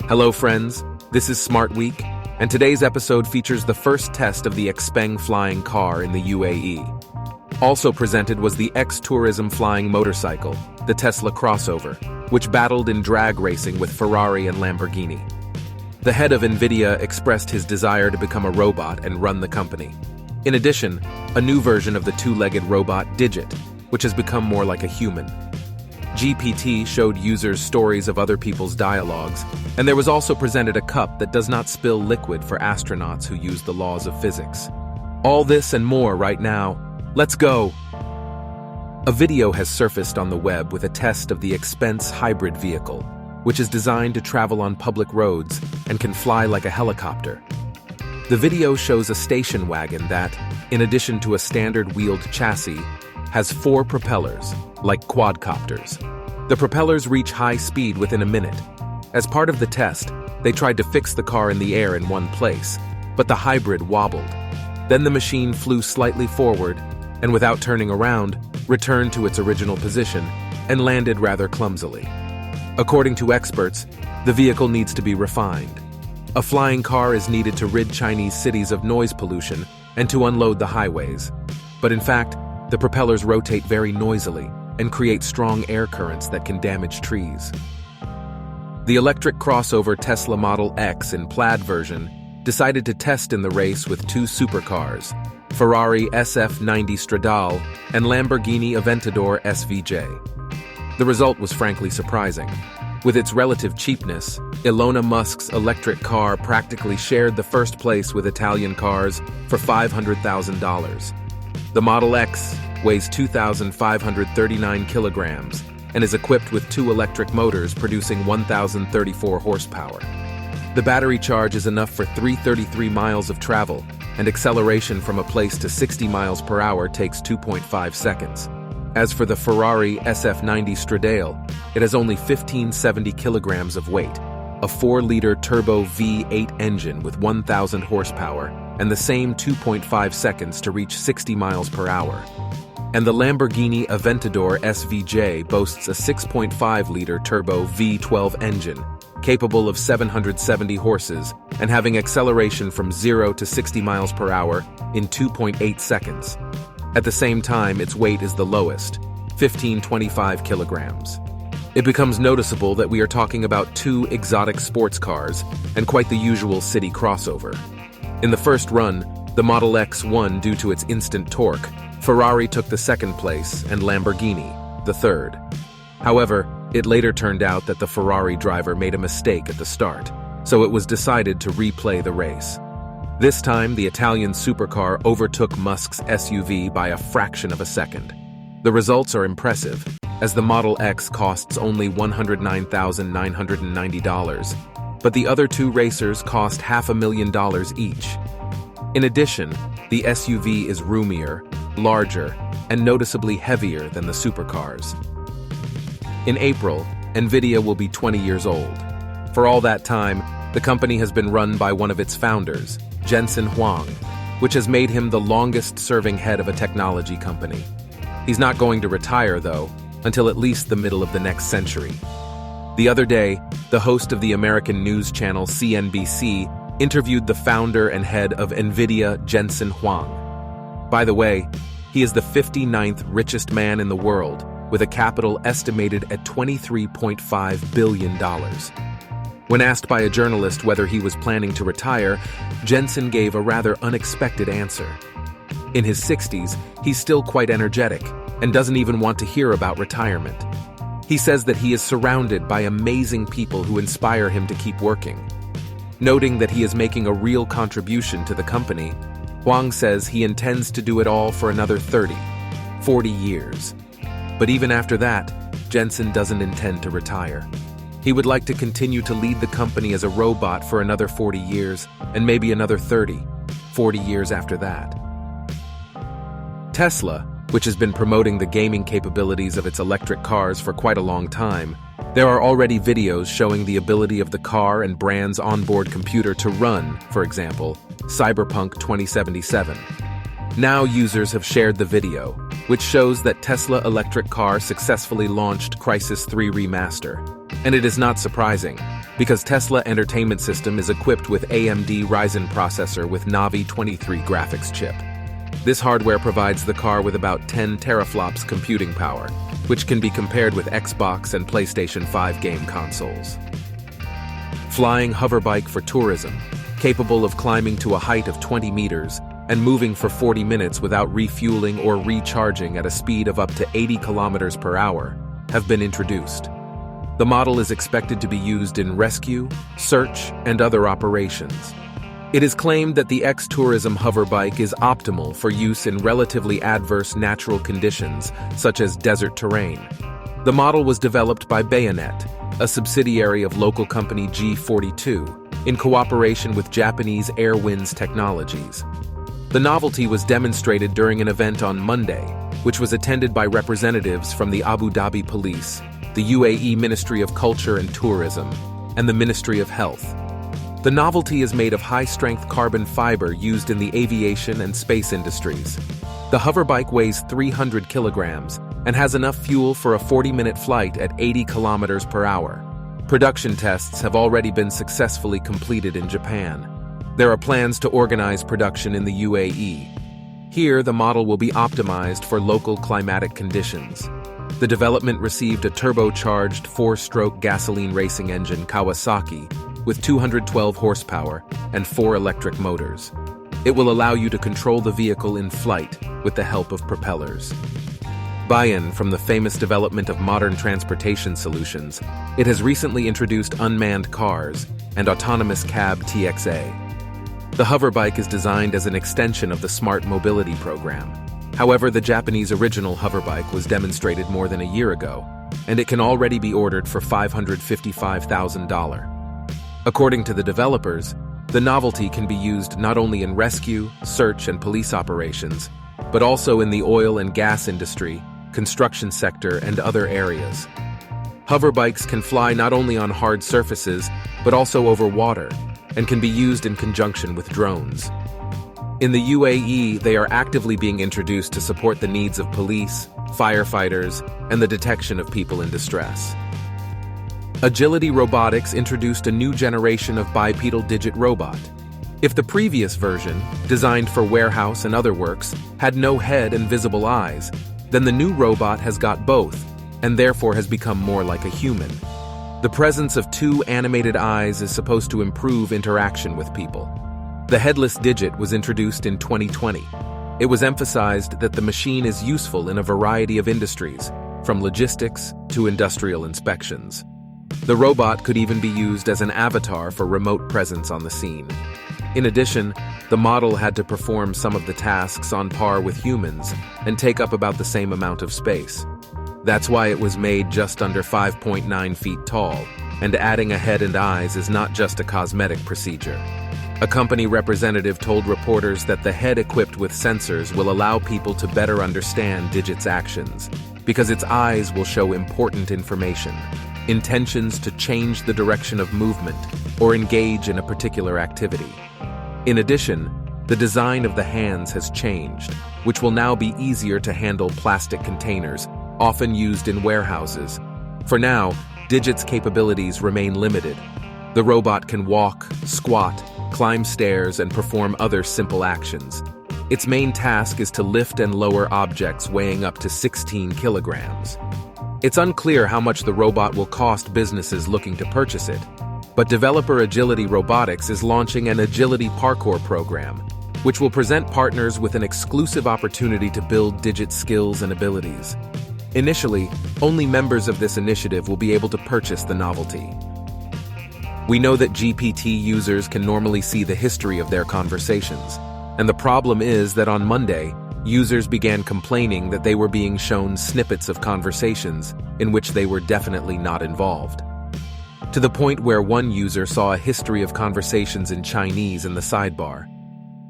Hello friends, this is Smart Week, and today's episode features the first test of the XPeng Flying Car in the UAE. Also presented was the X-Tourism flying motorcycle, the Tesla crossover, which battled in drag racing with Ferrari and Lamborghini. The head of NVIDIA expressed his desire to become a robot and run the company. In addition, a new version of the two-legged robot Digit, which has become more like a human. GPT showed users stories of other people's dialogues, and there was also presented a cup that does not spill liquid for astronauts who use the laws of physics. All this and more right now. Let's go! A video has surfaced on the web with a test of the XPeng hybrid vehicle, which is designed to travel on public roads and can fly like a helicopter. The video shows a station wagon that, in addition to a standard wheeled chassis, has 4 propellers, like quadcopters. The propellers reach high speed within a minute. As part of the test, they tried to fix the car in the air in one place, but the hybrid wobbled. Then the machine flew slightly forward, and without turning around, returned to its original position and landed rather clumsily. According to experts, the vehicle needs to be refined. A flying car is needed to rid Chinese cities of noise pollution and to unload the highways. But in fact, the propellers rotate very noisily and create strong air currents that can damage trees. The electric crossover Tesla Model X in plaid version decided to test in the race with 2 supercars, Ferrari SF90 Stradale and Lamborghini Aventador SVJ. The result was frankly surprising. With its relative cheapness, Elon Musk's electric car practically shared the first place with Italian cars for $500,000. The Model X weighs 2,539 kilograms and is equipped with 2 electric motors producing 1,034 horsepower. The battery charge is enough for 333 miles of travel, and acceleration from a place to 60 miles per hour takes 2.5 seconds. As for the Ferrari SF90 Stradale, it has only 1,570 kilograms of weight, a 4-liter turbo V8 engine with 1,000 horsepower, and the same 2.5 seconds to reach 60 miles per hour. And the Lamborghini Aventador SVJ boasts a 6.5-liter turbo V12 engine, capable of 770 horses and having acceleration from 0 to 60 miles per hour in 2.8 seconds. At the same time, its weight is the lowest, 1,525 kilograms. It becomes noticeable that we are talking about 2 exotic sports cars and quite the usual city crossover. In the first run, the Model X won due to its instant torque. Ferrari took the second place and Lamborghini the third. However, it later turned out that the Ferrari driver made a mistake at the start, so it was decided to replay the race. This time, the Italian supercar overtook Musk's SUV by a fraction of a second. The results are impressive, as the Model X costs only $109,990, but the other 2 racers cost $500,000 each. In addition, the SUV is roomier, larger, and noticeably heavier than the supercars. In April, NVIDIA will be 20 years old. For all that time, the company has been run by one of its founders, Jensen Huang, which has made him the longest-serving head of a technology company. He's not going to retire, though, until at least the middle of the next century. The other day, the host of the American news channel CNBC interviewed the founder and head of NVIDIA, Jensen Huang. By the way, he is the 59th richest man in the world, with a capital estimated at $23.5 billion. When asked by a journalist whether he was planning to retire, Jensen gave a rather unexpected answer. In his 60s, he's still quite energetic and doesn't even want to hear about retirement. He says that he is surrounded by amazing people who inspire him to keep working. Noting that he is making a real contribution to the company, Huang says he intends to do it all for another 30, 40 years. But even after that, Jensen doesn't intend to retire. He would like to continue to lead the company as a robot for another 40 years, and maybe another 30, 40 years after that. Tesla, which has been promoting the gaming capabilities of its electric cars for quite a long time, there are already videos showing the ability of the car and brand's onboard computer to run, for example, Cyberpunk 2077. Now users have shared the video, which shows that Tesla electric car successfully launched Crysis 3 Remaster. And it is not surprising. because Tesla Entertainment System is equipped with AMD Ryzen processor with Navi 23 graphics chip. This hardware provides the car with about 10 teraflops computing power, which can be compared with Xbox and PlayStation 5 game consoles. Flying hoverbike for tourism, capable of climbing to a height of 20 meters and moving for 40 minutes without refueling or recharging at a speed of up to 80 kilometers per hour, have been introduced. The model is expected to be used in rescue, search, and other operations. It is claimed that the X-Tourism hoverbike is optimal for use in relatively adverse natural conditions, such as desert terrain. The model was developed by Bayonet, a subsidiary of local company G42, in cooperation with Japanese Airwinds Technologies. The novelty was demonstrated during an event on Monday, which was attended by representatives from the Abu Dhabi Police, the UAE Ministry of Culture and Tourism, and the Ministry of Health. The novelty is made of high-strength carbon fiber used in the aviation and space industries. The hoverbike weighs 300 kilograms and has enough fuel for a 40-minute flight at 80 kilometers per hour. Production tests have already been successfully completed in Japan. There are plans to organize production in the UAE. Here, the model will be optimized for local climatic conditions. The development received a turbocharged 4-stroke gasoline racing engine Kawasaki with 212 horsepower and 4 electric motors. It will allow you to control the vehicle in flight with the help of propellers. Buy-in from the famous development of modern transportation solutions, it has recently introduced unmanned cars and autonomous cab TXA. The hoverbike is designed as an extension of the Smart Mobility program. However, the Japanese original hoverbike was demonstrated more than a year ago, and it can already be ordered for $555,000. According to the developers, the novelty can be used not only in rescue, search, and police operations, but also in the oil and gas industry, construction sector, and other areas. Hoverbikes can fly not only on hard surfaces, but also over water, and can be used in conjunction with drones. In the UAE, they are actively being introduced to support the needs of police, firefighters, and the detection of people in distress. Agility Robotics introduced a new generation of bipedal digit robot. If the previous version, designed for warehouse and other works, had no head and visible eyes, then the new robot has got both, and therefore has become more like a human. The presence of 2 animated eyes is supposed to improve interaction with people. The headless digit was introduced in 2020. It was emphasized that the machine is useful in a variety of industries, from logistics to industrial inspections. The robot could even be used as an avatar for remote presence on the scene. In addition, the model had to perform some of the tasks on par with humans and take up about the same amount of space. That's why it was made just under 5.9 feet tall, and adding a head and eyes is not just a cosmetic procedure. A company representative told reporters that the head equipped with sensors will allow people to better understand Digit's actions, because its eyes will show important information, intentions to change the direction of movement or engage in a particular activity. In addition, the design of the hands has changed, which will now be easier to handle plastic containers, often used in warehouses. For now, Digit's capabilities remain limited. The robot can walk, squat, climb stairs, and perform other simple actions. Its main task is to lift and lower objects weighing up to 16 kilograms. It's unclear how much the robot will cost businesses looking to purchase it, but developer Agility Robotics is launching an Agility Parkour program, which will present partners with an exclusive opportunity to build Digit skills and abilities. Initially, only members of this initiative will be able to purchase the novelty. We know that GPT users can normally see the history of their conversations, and the problem is that on Monday, users began complaining that they were being shown snippets of conversations in which they were definitely not involved. To the point where one user saw a history of conversations in Chinese in the sidebar.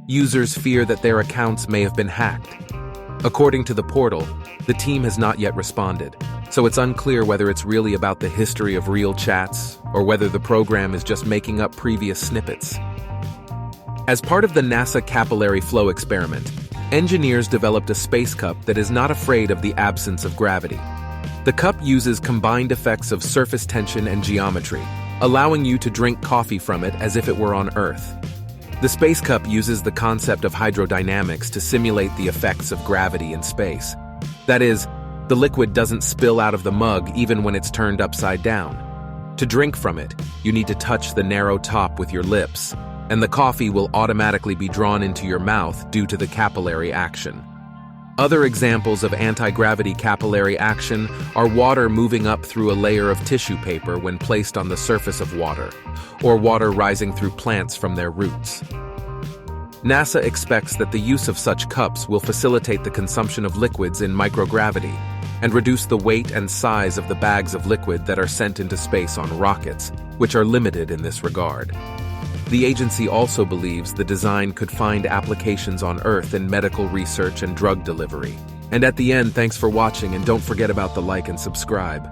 Users fear that their accounts may have been hacked. According to the portal, the team has not yet responded, so it's unclear whether it's really about the history of real chats or whether the program is just making up previous snippets. As part of the NASA capillary flow experiment, engineers developed a space cup that is not afraid of the absence of gravity. The cup uses combined effects of surface tension and geometry, allowing you to drink coffee from it as if it were on Earth. The space cup uses the concept of hydrodynamics to simulate the effects of gravity in space. That is, the liquid doesn't spill out of the mug even when it's turned upside down. To drink from it, you need to touch the narrow top with your lips, and the coffee will automatically be drawn into your mouth due to the capillary action. Other examples of anti-gravity capillary action are water moving up through a layer of tissue paper when placed on the surface of water, or water rising through plants from their roots. NASA expects that the use of such cups will facilitate the consumption of liquids in microgravity and reduce the weight and size of the bags of liquid that are sent into space on rockets, which are limited in this regard. The agency also believes the design could find applications on Earth in medical research and drug delivery. And at the end, thanks for watching, and don't forget about the like and subscribe.